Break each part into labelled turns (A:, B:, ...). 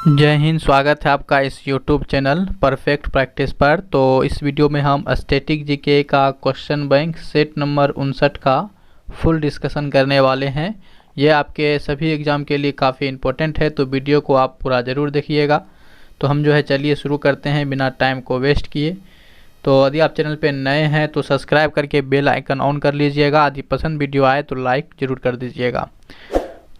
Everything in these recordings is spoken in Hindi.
A: जय हिंद। स्वागत है आपका इस YouTube चैनल परफेक्ट प्रैक्टिस पर। तो इस वीडियो में हम स्टैटिक जीके का क्वेश्चन बैंक सेट नंबर 59 का फुल डिस्कशन करने वाले हैं। ये आपके सभी एग्ज़ाम के लिए काफ़ी इम्पोर्टेंट है, तो वीडियो को आप पूरा ज़रूर देखिएगा। तो हम चलिए शुरू करते हैं बिना टाइम को वेस्ट किए। तो यदि आप चैनल पे नए हैं तो सब्सक्राइब करके बेल आइकन ऑन कर लीजिएगा। यदि पसंद वीडियो आए तो लाइक ज़रूर कर दीजिएगा।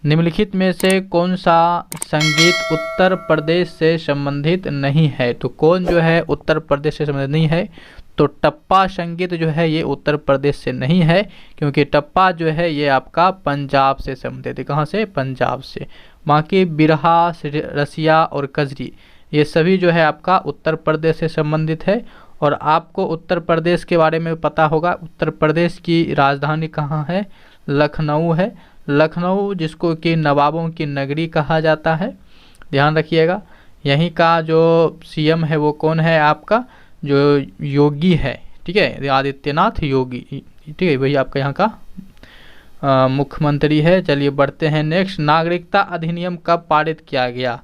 A: निम्नलिखित में से कौन सा संगीत उत्तर प्रदेश से संबंधित नहीं है? तो कौन उत्तर प्रदेश से संबंधित नहीं है? तो टप्पा संगीत ये उत्तर प्रदेश से नहीं है, क्योंकि टप्पा ये आपका पंजाब से संबंधित है। कहाँ से? पंजाब से। बाकी बिरहा, रसिया और कजरी ये सभी आपका उत्तर प्रदेश से संबंधित है। और आपको उत्तर प्रदेश के बारे में पता होगा, उत्तर प्रदेश की राजधानी कहाँ है? लखनऊ है। लखनऊ जिसको कि नवाबों की नगरी कहा जाता है, ध्यान रखिएगा। यहीं का जो सीएम है वो कौन है? आपका जो योगी है, ठीक है, आदित्यनाथ योगी, ठीक है, वही आपका यहाँ का मुख्यमंत्री है। चलिए बढ़ते हैं नेक्स्ट। नागरिकता अधिनियम कब पारित किया गया?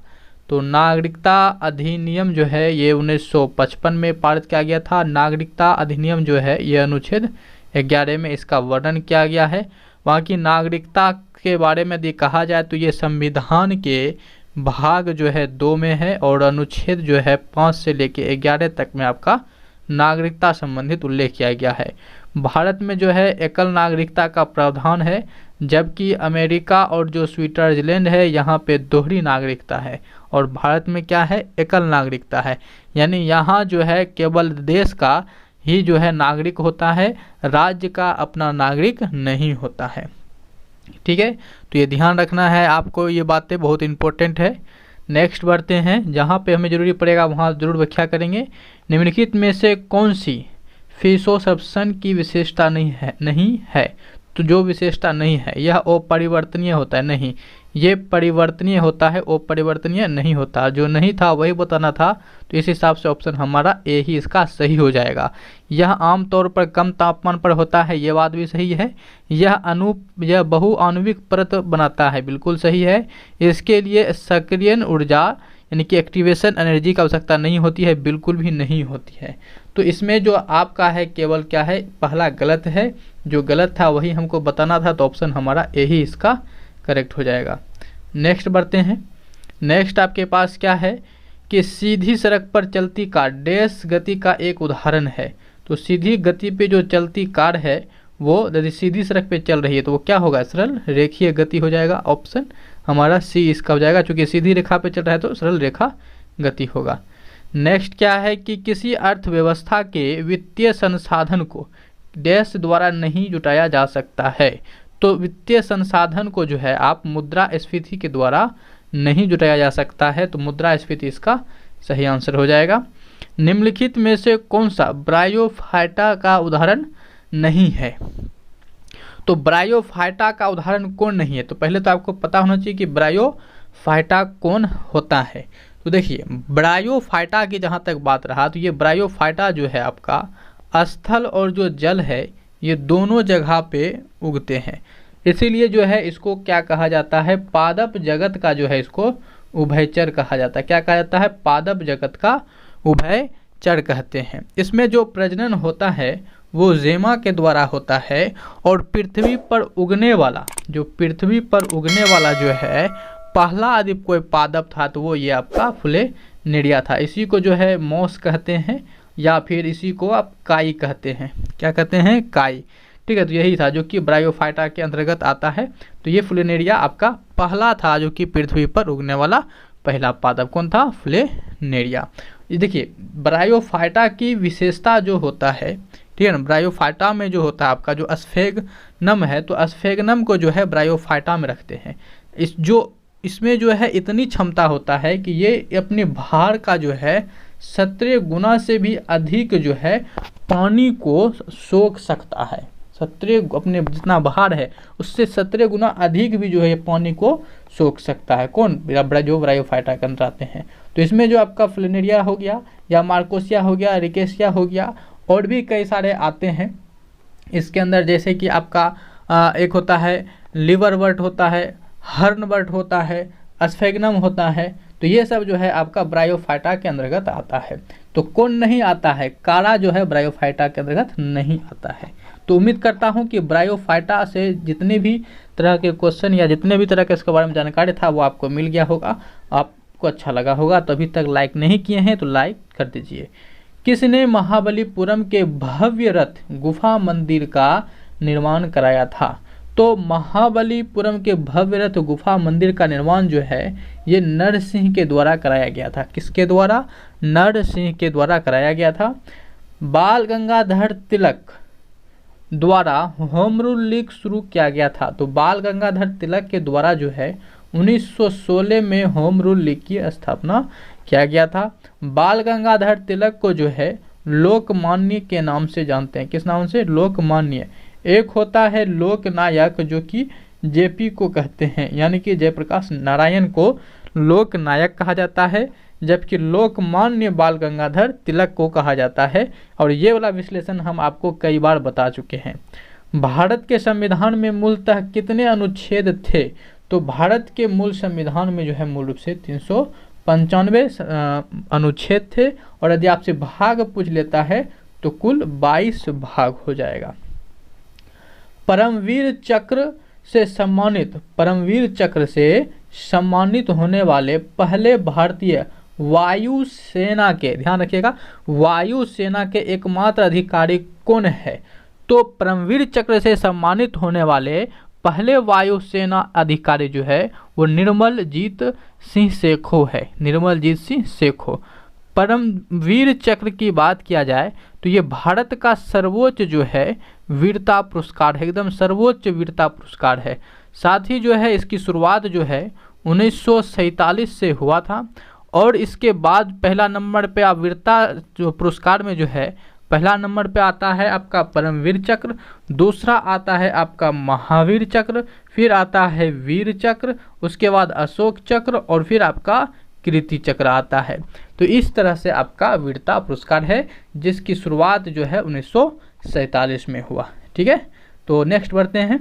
A: तो नागरिकता अधिनियम ये 1955 में पारित किया गया था। नागरिकता अधिनियम ये अनुच्छेद 11 में इसका वर्णन किया गया है। बाकी नागरिकता के बारे में यदि कहा जाए तो ये संविधान के भाग 2 में है, और अनुच्छेद 5 से लेके 11 तक में आपका नागरिकता संबंधित उल्लेख किया गया है। भारत में एकल नागरिकता का प्रावधान है, जबकि अमेरिका और जो स्विट्जरलैंड है यहाँ पे दोहरी नागरिकता है, और भारत में क्या है? एकल नागरिकता है। यानी यहाँ केवल देश का ही नागरिक होता है, राज्य का अपना नागरिक नहीं होता है, ठीक है। तो ये ध्यान रखना है आपको, ये बातें बहुत इंपॉर्टेंट है। नेक्स्ट बढ़ते हैं, जहाँ पे हमें ज़रूरी पड़ेगा वहाँ ज़रूर व्याख्या करेंगे। निम्नलिखित में से कौन सी फिलोसफन की विशेषता नहीं है? तो जो विशेषता नहीं है यह अपरिवर्तनीय होता है। नहीं, ये परिवर्तनीय होता है, अपरिवर्तनीय नहीं होता। जो नहीं था वही बताना था, तो इस हिसाब से ऑप्शन हमारा ए ही इसका सही हो जाएगा। यह आमतौर पर कम तापमान पर होता है, ये बात भी सही है। यह बहुआण्विक परत बनाता है, बिल्कुल सही है। इसके लिए सक्रियण ऊर्जा यानी कि एक्टिवेशन एनर्जी की आवश्यकता नहीं होती है, बिल्कुल भी नहीं होती है। तो इसमें जो आपका है केवल क्या है? पहला गलत है, जो गलत था वही हमको बताना था, तो ऑप्शन हमारा ए ही इसका करेक्ट हो जाएगा। नेक्स्ट बढ़ते हैं। नेक्स्ट आपके पास क्या है कि सीधी सड़क पर चलती कार डैश गति का एक उदाहरण है। तो सीधी गति पे जो चलती कार है वो यदि सीधी सड़क पे चल रही है तो वो क्या होगा? सरल रेखीय गति हो जाएगा। ऑप्शन हमारा सी इसका हो जाएगा, क्योंकि सीधी रेखा पे चल रहा है तो सरल रेखा गति होगा। नेक्स्ट क्या है कि किसी अर्थव्यवस्था के वित्तीय संसाधन को डैश द्वारा नहीं जुटाया जा सकता है। तो वित्तीय संसाधन को आप मुद्रास्फीति के द्वारा नहीं जुटाया जा सकता है, तो मुद्रास्फीति इसका सही आंसर हो जाएगा। निम्नलिखित में से कौन सा ब्रायोफाइटा का उदाहरण नहीं है? तो ब्रायोफाइटा का उदाहरण कौन नहीं है? तो पहले तो आपको पता होना चाहिए कि ब्रायोफाइटा कौन होता है। तो देखिए, ब्रायोफाइटा की जहाँ तक बात रहा, तो ये ब्रायोफाइटा आपका स्थल और जो जल है ये दोनों जगह पे उगते हैं। इसीलिए इसको क्या कहा जाता है? पादप जगत का इसको उभयचर कहा जाता है। क्या कहा जाता है? पादप जगत का उभयचर कहते हैं। इसमें जो प्रजनन होता है वो जेमा के द्वारा होता है, और पृथ्वी पर उगने वाला पहला यदि कोई पादप था तो वो ये आपका फुलेनेरिया था। इसी को मॉस कहते हैं, या फिर इसी को आप काई कहते हैं। क्या कहते हैं? काई, ठीक है। तो यही था जो कि ब्रायोफाइटा के अंतर्गत आता है। तो ये फुलेनेरिया आपका पहला था, जो कि पृथ्वी पर उगने वाला पहला पादप कौन था? फुलेनेरिया। ये देखिए, ब्रायोफाइटा की विशेषता जो होता है, ठीक है ना, ब्रायोफाइटा में जो होता है आपका जो स्फेगनम है, तो स्फेगनम को ब्रायोफाइटा में रखते हैं। इसमें इतनी क्षमता होता है कि ये अपने भार का 17 गुना से भी अधिक पानी को सोख सकता है। 17 अपने जितना भार है उससे 17 गुना अधिक भी ये पानी को सोख सकता है। कौन? जो ब्रायोफाइटा के अंदर आते हैं। तो इसमें जो आपका फ्लेनेरिया हो गया, या मार्कोसिया हो गया, रिकेसिया हो गया, और भी कई सारे आते हैं इसके अंदर। जैसे कि आपका एक होता है लिवरवर्ट होता है, हर्नवर्ट होता है, स्फेगनम होता है। तो ये सब जो है आपका ब्रायोफाइटा के अंतर्गत आता है। तो कौन नहीं आता है? कारा जो है ब्रायोफाइटा के अंतर्गत नहीं आता है। तो उम्मीद करता हूँ कि ब्रायोफाइटा से जितने भी तरह के क्वेश्चन या जितने भी तरह के इसके बारे में जानकारी था वो आपको मिल गया होगा, आपको अच्छा लगा होगा। तो अभी तक लाइक नहीं किए हैं तो लाइक कर दीजिए। किसने महाबलीपुरम के भव्य रथ गुफा मंदिर का निर्माण कराया था? तो महाबलीपुरम के भव्य रथ गुफा मंदिर का निर्माण जो है ये नरसिंह के द्वारा कराया गया था। किसके द्वारा? नरसिंह के द्वारा कराया गया था। बाल गंगाधर तिलक द्वारा होम रूल लीग शुरू किया गया था। तो बाल गंगाधर तिलक के द्वारा जो है 1916 में होम रूल लीग की स्थापना किया गया था। बाल गंगाधर तिलक को जो है लोकमान्य के नाम से जानते हैं। किस नाम से? लोकमान्य। एक होता है लोकनायक जो कि जेपी को कहते हैं, यानी कि जयप्रकाश नारायण को लोकनायक कहा जाता है, जबकि लोकमान्य बाल गंगाधर तिलक को कहा जाता है। और ये वाला विश्लेषण हम आपको कई बार बता चुके हैं। भारत के संविधान में मूलतः कितने अनुच्छेद थे? तो भारत के मूल संविधान में जो है मूल रूप से 395 अनुच्छेद थे। और यदि आपसे भाग पूछ लेता है तो कुल 22 भाग हो जाएगा। परमवीर चक्र से सम्मानित होने वाले पहले भारतीय वायुसेना के, ध्यान रखिएगा, वायुसेना के एकमात्र अधिकारी कौन है? तो परमवीर चक्र से सम्मानित होने वाले पहले वायुसेना अधिकारी जो है वो निर्मलजीत सिंह सेखो है। निर्मलजीत सिंह सेखो। परमवीर चक्र की बात किया जाए तो ये भारत का सर्वोच्च जो है वीरता पुरस्कार है, एकदम सर्वोच्च वीरता पुरस्कार है। साथ ही जो है इसकी शुरुआत जो है 1947 से हुआ था। और इसके बाद पहला नंबर पे आप वीरता जो पुरस्कार में जो है पहला नंबर पे आता है आपका परमवीर चक्र, दूसरा आता है आपका महावीर चक्र, फिर आता है वीर चक्र, उसके बाद अशोक चक्र और फिर आपका कीर्ति चक्र आता है। तो इस तरह से आपका वीरता पुरस्कार है जिसकी शुरुआत जो है 1947 में हुआ। ठीक है, तो नेक्स्ट बढ़ते हैं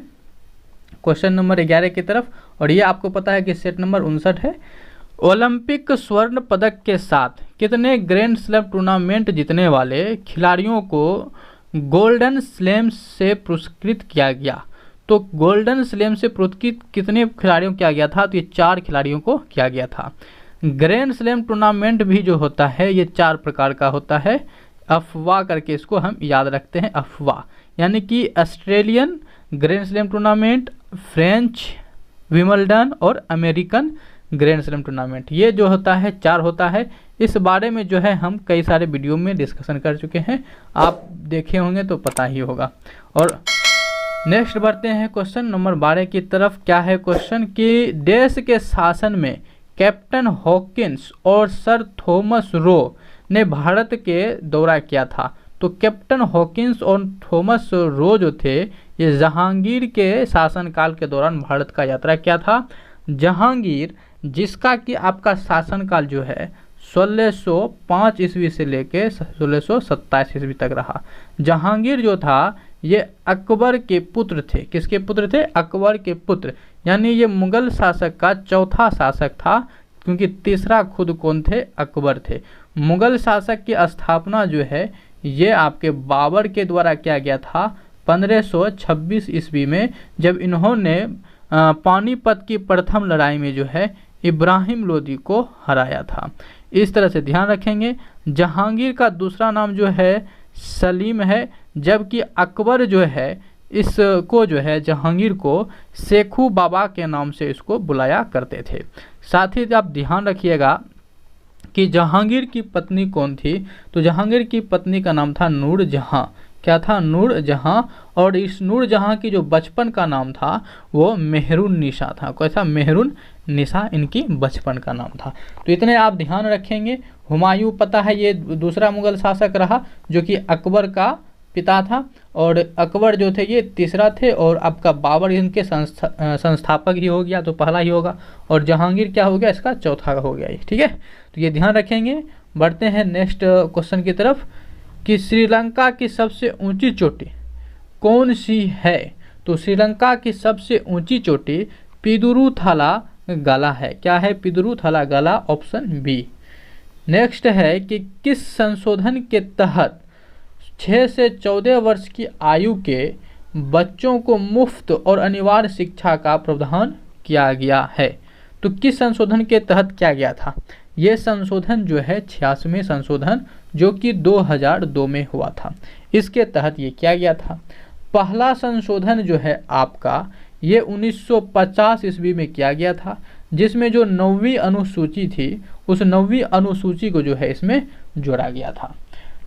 A: क्वेश्चन नंबर 11 की तरफ। और ये आपको पता है कि सेट नंबर 59 है। ओलंपिक स्वर्ण पदक के साथ कितने ग्रैंड स्लैम टूर्नामेंट जीतने वाले खिलाड़ियों को गोल्डन स्लैम से पुरस्कृत किया गया? तो गोल्डन स्लैम से पुरस्कृत कितने खिलाड़ियों को किया गया था? तो ये 4 खिलाड़ियों को किया गया था। ग्रैंड स्लैम टूर्नामेंट भी जो होता है ये 4 प्रकार का होता है। अफवाह करके इसको हम याद रखते हैं, अफवाह, यानी कि Australian grand slam tournament, French Wimbledon और अमेरिकन ग्रैंड स्लैम टूर्नामेंट, ये जो होता है 4 होता है। इस बारे में जो है हम कई सारे वीडियो में डिस्कशन कर चुके हैं, आप देखे होंगे तो पता ही होगा। और नेक्स्ट बढ़ते हैं क्वेश्चन नंबर 12 की तरफ। क्या है क्वेश्चन कि देश के शासन में कैप्टन हॉकिंस और सर थॉमस रो ने भारत के दौरा किया था। तो कैप्टन हॉकिंस और थॉमस रो जो थे ये जहांगीर के शासनकाल के दौरान भारत का यात्रा किया था। जहांगीर जिसका कि आपका शासनकाल जो है 1605 ईस्वी से लेके 1627 ईस्वी तक रहा। जहांगीर जो था ये अकबर के पुत्र थे। किसके पुत्र थे? अकबर के पुत्र, यानी ये मुगल शासक का चौथा शासक था, क्योंकि तीसरा खुद कौन थे? अकबर थे। मुगल शासक की स्थापना जो है ये आपके बाबर के द्वारा किया गया था 1526 ईस्वी में, जब इन्होंने पानीपत की प्रथम लड़ाई में जो है इब्राहिम लोदी को हराया था। इस तरह से ध्यान रखेंगे। जहांगीर का दूसरा नाम जो है सलीम है, जबकि अकबर जो है इसको जो है जहांगीर को शेखू बाबा के नाम से इसको बुलाया करते थे। साथ ही आप ध्यान रखिएगा कि जहांगीर की पत्नी कौन थी? तो जहांगीर की पत्नी का नाम था नूरजहां। क्या था? नूरजहां। और इस नूरजहां की जो बचपन का नाम था वो मेहरुन निशा था। कैसा? मेहरुन निशा इनकी बचपन का नाम था। तो इतने आप ध्यान रखेंगे। हुमायूं पता है ये दूसरा मुगल शासक रहा जो कि अकबर का पिता था, और अकबर जो थे ये तीसरा थे, और आपका बाबर इनके संस्थापक ही हो गया तो पहला ही होगा, और जहांगीर क्या हो गया? इसका चौथा हो गया। ठीक है, तो ये ध्यान रखेंगे। बढ़ते हैं नेक्स्ट क्वेश्चन की तरफ कि श्रीलंका की सबसे ऊंची चोटी कौन सी है? तो श्रीलंका की सबसे ऊंची चोटी पिदुरुथाला गला है। क्या है? पितृ थला गला, ऑप्शन बी। नेक्स्ट है कि किस संशोधन के तहत 6 से 14 वर्ष की आयु के बच्चों को मुफ्त और अनिवार्य शिक्षा का प्रावधान किया गया है? तो किस संशोधन के तहत किया गया था? ये संशोधन जो है 86वें संशोधन, जो कि 2002 में हुआ था, इसके तहत ये किया गया था। पहला संशोधन जो है आपका ये 1950 ईस्वी में किया गया था, जिसमें जो 9वीं अनुसूची थी उस 9वीं अनुसूची को जो है इसमें जोड़ा गया था।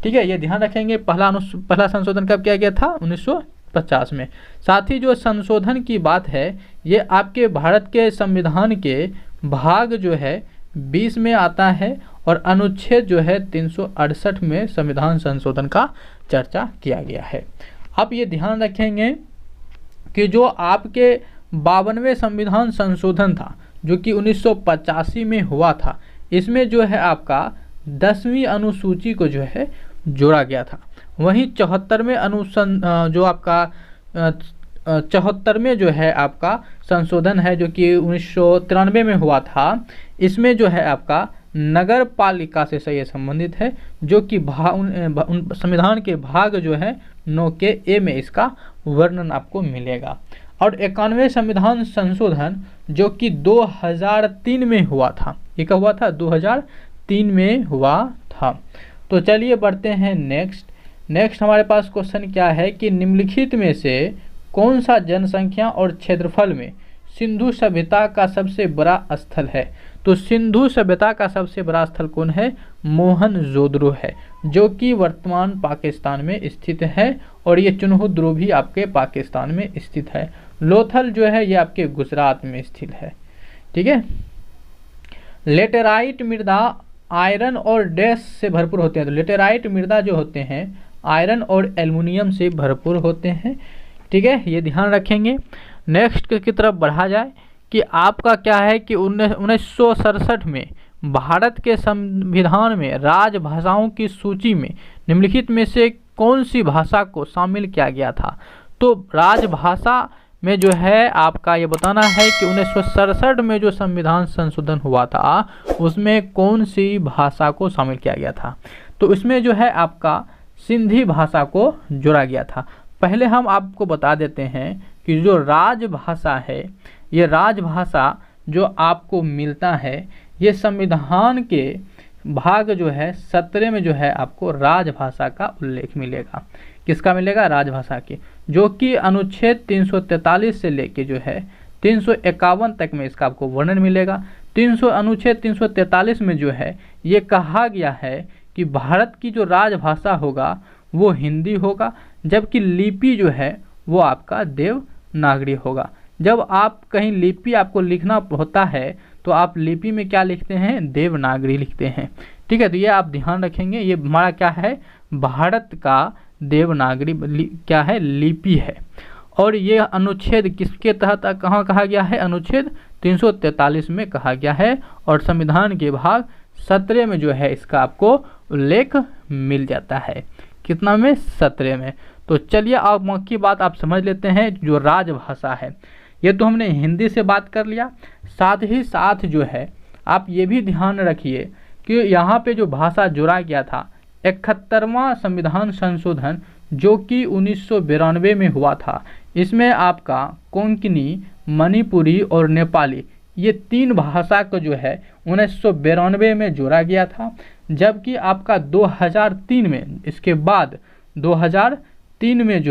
A: ठीक है, ये ध्यान रखेंगे। पहला संशोधन कब किया गया था? 1950 में। साथ ही जो संशोधन की बात है ये आपके भारत के संविधान के भाग जो है 20 में आता है और अनुच्छेद जो है 368 में संविधान संशोधन का चर्चा किया गया है। आप ये ध्यान रखेंगे कि जो आपके 52वें संविधान संशोधन था जो कि 1985 में हुआ था, इसमें जो है आपका 10वीं अनुसूची को जो है जोड़ा गया था। वहीं 74वें जो आपका 74वें जो है आपका संशोधन है जो कि 1993 में हुआ था, इसमें जो है आपका नगर पालिका से सही संबंधित है, जो कि संविधान के भाग जो है 9 के ए में इसका वर्णन आपको मिलेगा। और 91वें संविधान संशोधन जो कि 2003 में हुआ था, ये कब हुआ था? 2003 में हुआ था। तो चलिए बढ़ते हैं नेक्स्ट हमारे पास क्वेश्चन क्या है कि निम्नलिखित में से कौन सा जनसंख्या और क्षेत्रफल में सिंधु सभ्यता का सबसे बड़ा स्थल है? तो सिंधु सभ्यता का सबसे बड़ा स्थल कौन है? मोहनजोदड़ो है, जो कि वर्तमान पाकिस्तान में स्थित है, और ये चुनहुद्रो भी आपके पाकिस्तान में स्थित है। लोथल जो है ये आपके गुजरात में स्थित है। ठीक है। लेटेराइट मृदा आयरन और डैश से भरपूर होते हैं। तो लेटेराइट मृदा जो होते हैं आयरन और एल्युमिनियम से भरपूर होते हैं। ठीक है, ये ध्यान रखेंगे। नेक्स्ट की तरफ बढ़ा जाए कि आपका क्या है कि 1967 में भारत के संविधान में राजभाषाओं की सूची में निम्नलिखित में से कौन सी भाषा को शामिल किया गया था? तो राजभाषा में जो है आपका ये बताना है कि 1967 में जो संविधान संशोधन हुआ था उसमें कौन सी भाषा को शामिल किया गया था? तो इसमें जो है आपका सिंधी भाषा को जोड़ा गया था। पहले हम आपको बता देते हैं कि जो राजभाषा है, ये राजभाषा जो आपको मिलता है ये संविधान के भाग जो है 17 में जो है आपको राजभाषा का उल्लेख मिलेगा। किसका मिलेगा? राजभाषा की, जो कि अनुच्छेद 343 से लेके जो है 351 तक में इसका आपको वर्णन मिलेगा। अनुच्छेद 343 में जो है ये कहा गया है कि भारत की जो राजभाषा होगा वो हिंदी होगा, जबकि लिपि जो है वो आपका देवनागरी होगा। जब आप कहीं लिपि आपको लिखना होता है तो आप लिपि में क्या लिखते हैं? देवनागरी लिखते हैं। ठीक है, तो ये आप ध्यान रखेंगे। ये हमारा क्या है? भारत का देवनागरी क्या है? लिपि है। और ये अनुच्छेद किसके तहत कहाँ कहा गया है? अनुच्छेद 343 में कहा गया है, और संविधान के भाग 17 में जो है इसका आपको उल्लेख मिल जाता है। कितना में? 17 में। तो चलिए अब मुख्य बात आप समझ लेते हैं। जो राजभाषा है ये तो हमने हिंदी से बात कर लिया, साथ ही साथ जो है आप ये भी ध्यान रखिए कि यहाँ पे जो भाषा जोड़ा गया था 71वां संविधान संशोधन जो कि 1992 में हुआ था, इसमें आपका कोंकणी, मणिपुरी और नेपाली ये 3 भाषा को जो है 1992 में जोड़ा गया था। जबकि आपका 2003 में, इसके बाद 2003 में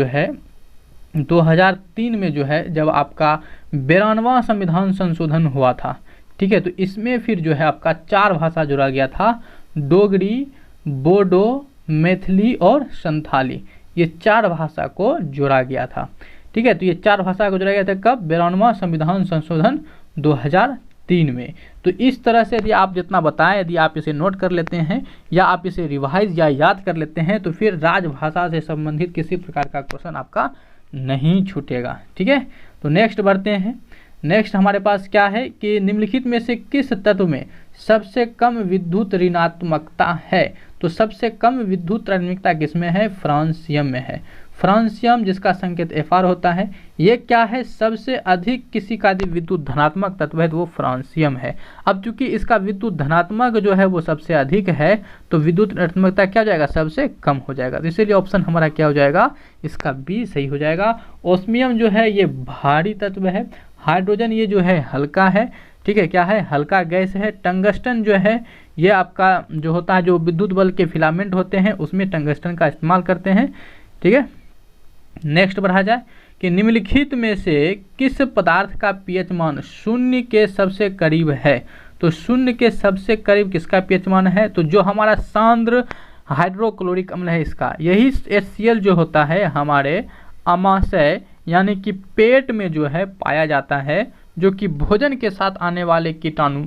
A: जो है जब आपका 92वां संविधान संशोधन हुआ था, ठीक है, तो इसमें फिर जो है आपका 4 भाषा जोड़ा गया था। डोगरी, बोडो, मैथिली और संथाली, ये 4 भाषा को जोड़ा गया था। ठीक है, तो ये 4 भाषा को जोड़ा गया था कब? 92वां संविधान संशोधन 2003 में। तो इस तरह से यदि आप जितना बताएं, यदि आप इसे नोट कर लेते हैं या आप इसे रिवाइज या याद कर लेते हैं तो फिर राजभाषा से संबंधित किसी प्रकार का क्वेश्चन आपका नहीं छूटेगा। ठीक है, तो नेक्स्ट बढ़ते हैं। नेक्स्ट हमारे पास क्या है कि निम्नलिखित में से किस तत्व में सबसे कम विद्युत ऋणात्मकता है? तो सबसे कम विद्युत ऋणात्मकता किसमें है? फ्रांसियम में है। फ्रांसियम जिसका संकेत Fr होता है, ये क्या है, सबसे अधिक किसी का भी विद्युत धनात्मक तत्व है तो वो फ्रांसियम है। अब चूंकि इसका विद्युत धनात्मक जो है वो सबसे अधिक है तो विद्युत ऋणात्मकता क्या हो जाएगा, सबसे कम हो जाएगा। तो इसीलिए ऑप्शन हमारा क्या हो जाएगा, इसका बी सही हो जाएगा। ओस्मियम जो है ये भारी तत्व है, हाइड्रोजन ये जो है हल्का है, ठीक है, क्या है, हल्का गैस है। टंगस्टन जो है ये आपका जो होता है, जो विद्युत बल्ब के फिलामेंट होते हैं उसमें टंगस्टन का इस्तेमाल करते हैं, ठीक है। नेक्स्ट बढ़ा जाए कि निम्नलिखित में से किस पदार्थ का पीएच मान शून्य के सबसे करीब है। तो शून्य के सबसे करीब किसका पीएच मान है, तो जो हमारा सांद्र हाइड्रोक्लोरिक अम्ल है इसका, यही HCl जो होता है हमारे अमाशय यानी कि पेट में जो है पाया जाता है, जो कि भोजन के साथ आने वाले कीटाणु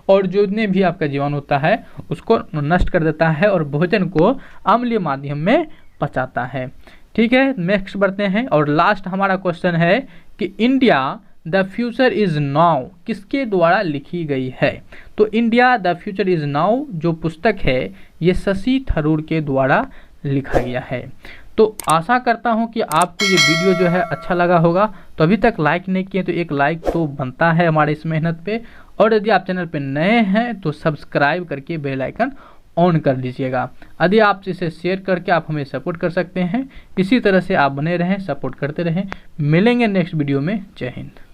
A: और जितने भी आपका जीवाणु होता है उसको नष्ट कर देता है और भोजन को अम्लीय माध्यम में पचाता है, ठीक है। नेक्स्ट बढ़ते हैं और लास्ट हमारा क्वेश्चन है कि India the future is now किसके द्वारा लिखी गई है। तो India the future is now जो पुस्तक है ये शशि थरूर के द्वारा लिखा गया है। तो आशा करता हूं कि आपको ये वीडियो जो है अच्छा लगा होगा। तो अभी तक लाइक नहीं किए तो एक लाइक तो बनता है हमारे इस मेहनत पे, और यदि आप चैनल पे नए हैं तो सब्सक्राइब करके बेल आइकन ऑन कर लीजिएगा। यदि आप इसे शेयर करके आप हमें सपोर्ट कर सकते हैं। इसी तरह से आप बने रहें, सपोर्ट करते रहें। मिलेंगे नेक्स्ट वीडियो में। जय हिंद।